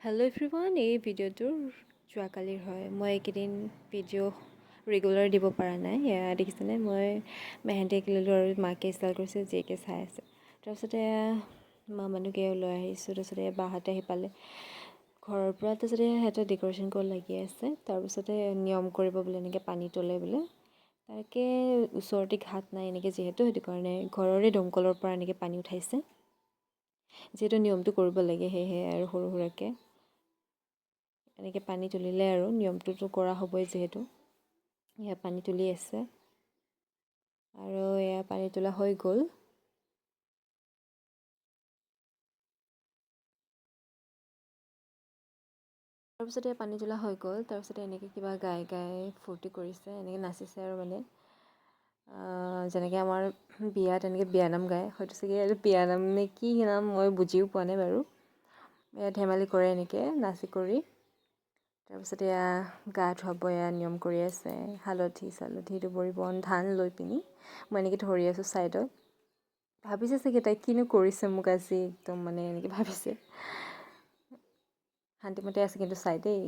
Hello' everyone, এই ভিডিঅ'টোৰ যোৱাকালিৰ হয়। মই এইকেইদিন ভিডিঅ' ৰেগুলাৰ দিব পৰা নাই। এয়া দেখিছেনে, মই মেহেন্দি আঁকিলোঁ আৰু মাকে ষ্টাইল কৰিছে, জীয়েকে চাই আছে। তাৰপিছতে মা মানুহকে লৈ আহিছোঁ। তাৰপিছতে বাহঁতে আহি পালে ঘৰৰ পৰা। তাৰপিছতে সিহঁতে ডেক'ৰেশ্যন কৰি লাগি আছে। তাৰপিছতে নিয়ম কৰিব বোলে, এনেকৈ পানী তোলে বোলে। তাকে ওচৰতে ঘাট নাই এনেকৈ, যিহেতু সেইটো কাৰণে ঘৰৰে দমকলৰ পৰা এনেকৈ পানী উঠাইছে। যিহেতু নিয়মটো কৰিব লাগে, সেয়েহে আৰু সৰু সুৰাকৈ এনেকৈ পানী তুলিলে আৰু নিয়মটোতো কৰা হ'বই, যিহেতু এয়া পানী তুলি আছে আৰু এয়া পানী তোলা হৈ গ'ল। তাৰপিছতে পানী তোলা হৈ গ'ল। তাৰপিছতে এনেকৈ কিবা গাই ফূৰ্তি কৰিছে, এনেকৈ নাচিছে আৰু মানে যেনেকৈ আমাৰ বিয়াত এনেকৈ বিয়ানাম গায়, হয়তো চাগে এইটো বিয়ানাম নে কি নাম, মই বুজিও পোৱা নাই বাৰু। এয়া ধেমালি কৰে এনেকৈ নাচি কৰি। তাৰপিছত এয়া গা ধুৱাব, এয়া নিয়ম কৰি আছে। হালধি দুবৰি বন ধান লৈ পিনি মই এনেকৈ ধৰি আছোঁ ছাইডত। ভাবিছে চাগে তাই কিনো কৰিছে মোক আজি, একদম মানে এনেকৈ ভাবিছে। শান্তিমতে আছে কিন্তু চাই দেই।